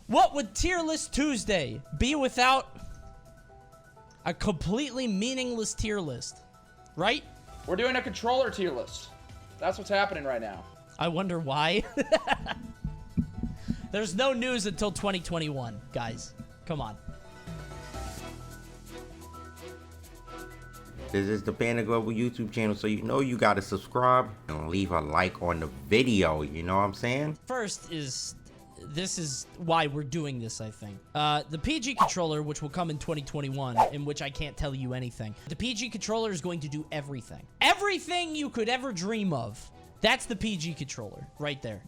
What would Tier List Tuesday be without a completely meaningless tier list? Right? We're doing a controller tier list. That's what's happening right now. I wonder why. There's no news until 2021, guys. Come on. This is the Panda Global YouTube channel, so you know you gotta subscribe and leave a like on the video, you know what I'm saying? First is, this is why we're doing this, I think. The PG controller, which will come in 2021, in which I can't tell you anything. The PG controller is going to do everything. Everything you could ever dream of. That's the PG controller, right there.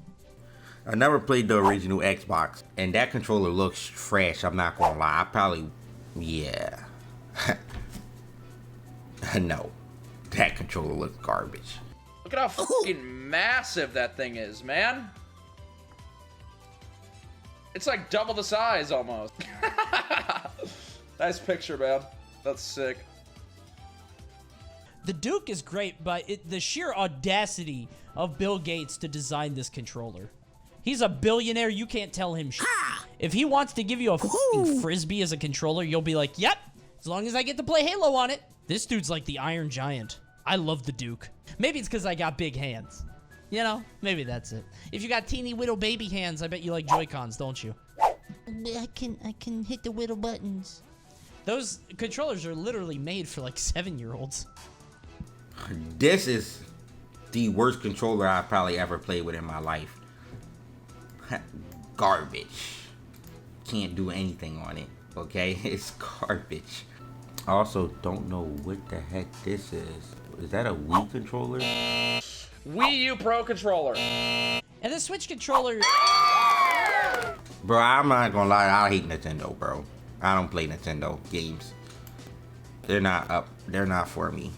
I never played the original Xbox, and that controller looks fresh, I'm not gonna lie. I probably, yeah. No, that controller looks garbage. Look at how fucking massive that thing is, man. It's like double the size, almost. Nice picture, man. That's sick. The Duke is great, but the sheer audacity of Bill Gates to design this controller. He's a billionaire, you can't tell him shit. If he wants to give you a fucking Frisbee as a controller, you'll be like, yep, as long as I get to play Halo on it. This dude's like the Iron Giant. I love the Duke. Maybe it's because I got big hands. You know, maybe that's it. If you got teeny little baby hands, I bet you like Joy-Cons, don't you? I can hit the little buttons. Those controllers are literally made for like 7-year-olds. This is the worst controller I probably ever played with in my life. Garbage. Can't do anything on it, okay? It's garbage. I also don't know what the heck this is. Is that a Wii controller? Wii U Pro controller. And the Switch controller... Bro, I'm not gonna lie, I hate Nintendo, bro. I don't play Nintendo games. They're not for me.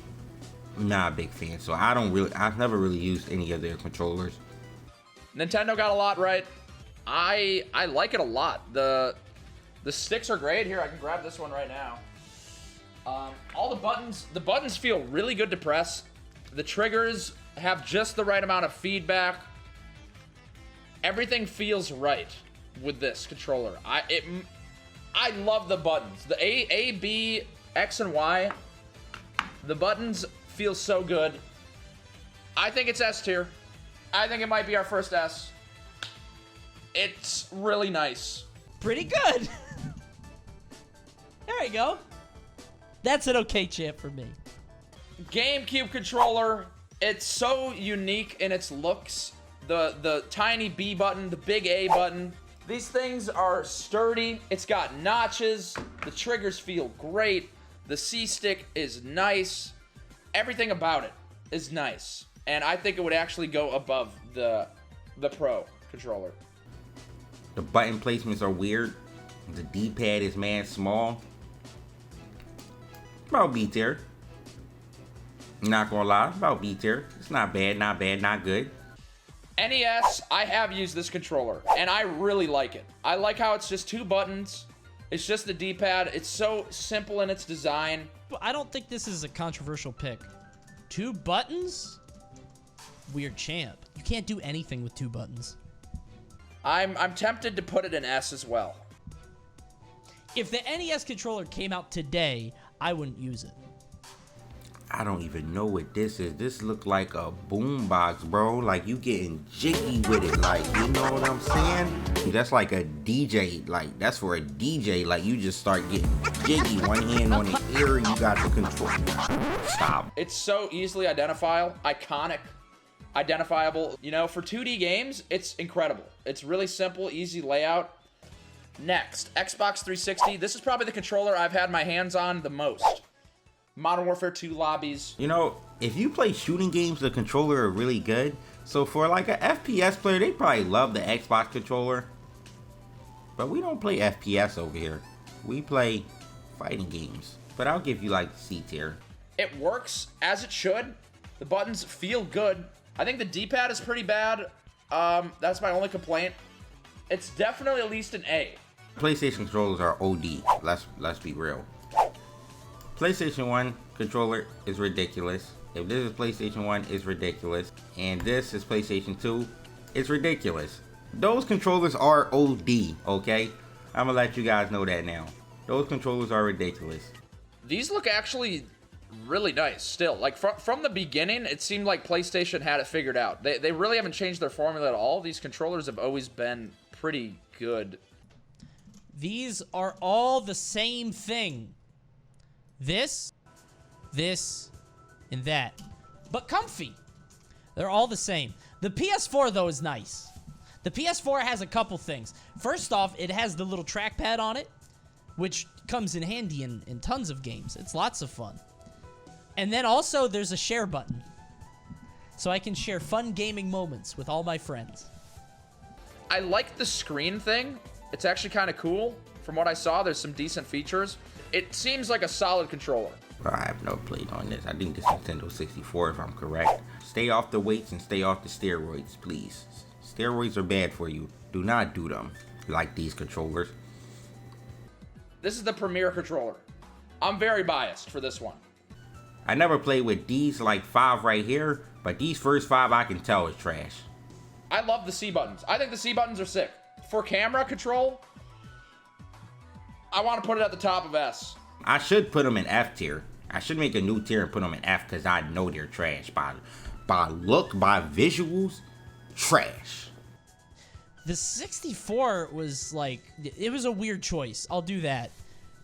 I'm not a big fan, so I've never really used any of their controllers. Nintendo got a lot right. I like it a lot. The sticks are great. Here, I can grab this one right now. All the buttons feel really good to press. The triggers have just the right amount of feedback. Everything feels right with this controller. I love the buttons. The A, B, X, and Y. The buttons feel so good. I think it's S tier. I think it might be our first S. It's really nice. Pretty good. There you go. That's an okay champ for me. GameCube controller. It's so unique in its looks. The tiny B button, the big A button. These things are sturdy. It's got notches. The triggers feel great. The C stick is nice. Everything about it is nice. And I think it would actually go above the Pro controller. The button placements are weird. The D-pad is mad small. About B tier. Not gonna lie, about B tier. It's not bad, not bad, not good. NES, I have used this controller, and I really like it. I like how it's just 2 buttons. It's just the D-pad. It's so simple in its design. I don't think this is a controversial pick. 2 buttons? Weird champ. You can't do anything with 2 buttons. I'm tempted to put it in S as well. If the NES controller came out today, I wouldn't use it. I don't even know what this is. This look like a boombox, bro. Like you getting jiggy with it. Like, you know what I'm saying? That's like a DJ. Like, that's for a DJ. Like, you just start getting jiggy. One hand on the ear, you got the control. Stop. It's so easily identifiable. Identifiable. You know, for 2D games, it's incredible. It's really simple, easy layout. Next, Xbox 360. This is probably the controller I've had my hands on the most. Modern Warfare 2 lobbies. You know, if you play shooting games, the controller are really good. So for like an FPS player, they probably love the Xbox controller. But we don't play FPS over here. We play fighting games. But I'll give you like C tier. It works as it should. The buttons feel good. I think the D-pad is pretty bad. That's my only complaint. It's definitely at least an A. PlayStation controllers are OD. Let's be real. PlayStation 1 controller is ridiculous. If this is PlayStation 1, it's ridiculous. And this is PlayStation 2, it's ridiculous. Those controllers are OD, okay? I'm gonna let you guys know that now. Those controllers are ridiculous. These look actually really nice still. Like from the beginning, it seemed like PlayStation had it figured out. They really haven't changed their formula at all. These controllers have always been pretty good. These are all the same thing. This, and that. But comfy. They're all the same. The PS4, though, is nice. The PS4 has a couple things. First off, it has the little trackpad on it, which comes in handy in tons of games. It's lots of fun. And then also, there's a share button. So I can share fun gaming moments with all my friends. I like the screen thing. It's actually kind of cool. From what I saw, there's some decent features. It seems like a solid controller. Well, I have no plate on this. I think this is Nintendo 64 if I'm correct. Stay off the weights and stay off the steroids, please. Steroids are bad for you. Do not do them like these controllers. This is the premier controller. I'm very biased for this one. I never played with these like 5 right here, but these first 5 I can tell is trash. I love the C buttons. I think the C buttons are sick. For camera control, I want to put it at the top of S. I should put them in F tier. I should make a new tier and put them in F because I know they're trash. By look, by visuals, trash. The 64 was like, it was a weird choice. I'll do that.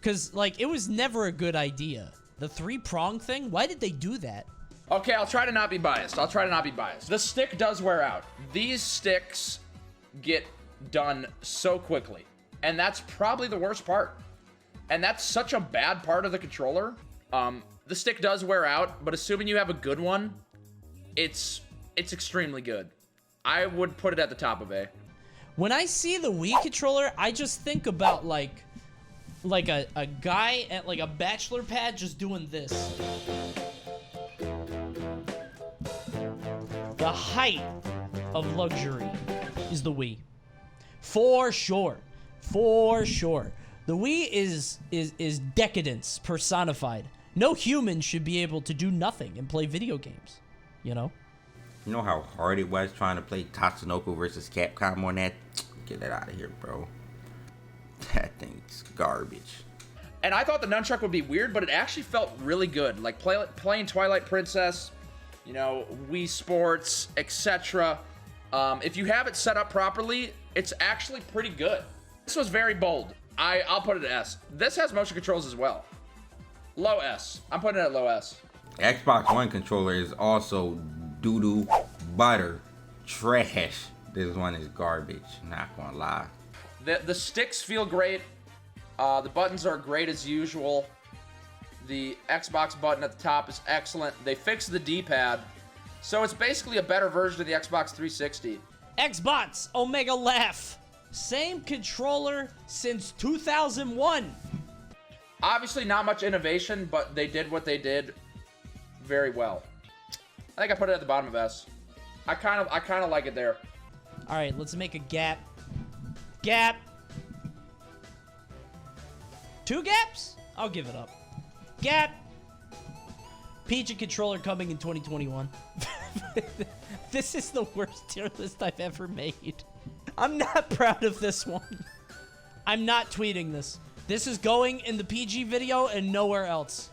Because, like, it was never a good idea. The 3-prong thing, why did they do that? Okay, I'll try to not be biased. The stick does wear out. These sticks get done so quickly. And that's probably the worst part. And that's such a bad part of the controller. The stick does wear out, but assuming you have a good one, it's extremely good. I would put it at the top of A. When I see the Wii controller, I just think about like a guy at like a bachelor pad just doing this. The height of luxury is the Wii. For sure. For sure. The Wii is decadence personified. No human should be able to do nothing and play video games, you know? You know how hard it was trying to play Tatsunoko versus Capcom on that? Get that out of here, bro. That thing's garbage. And I thought the nunchuck would be weird, but it actually felt really good. Like playing Twilight Princess, you know, Wii Sports, etc. If you have it set up properly, it's actually pretty good. This was very bold. I'll put it at S. This has motion controls as well. Low S. I'm putting it at low S. Xbox One controller is also doo-doo, butter, trash. This one is garbage, not gonna lie. The sticks feel great. The buttons are great as usual. The Xbox button at the top is excellent. They fixed the D-pad, so it's basically a better version of the Xbox 360. Xbox Omega Laugh. Same controller since 2001. Obviously not much innovation, but they did what they did very well. I think I put it at the bottom of S. I kind of like it there. All right, let's make a gap. Gap. 2 gaps? I'll give it up. Gap. PG controller coming in 2021. This is the worst tier list I've ever made. I'm not proud of this one. I'm not tweeting this. This is going in the PG video and nowhere else.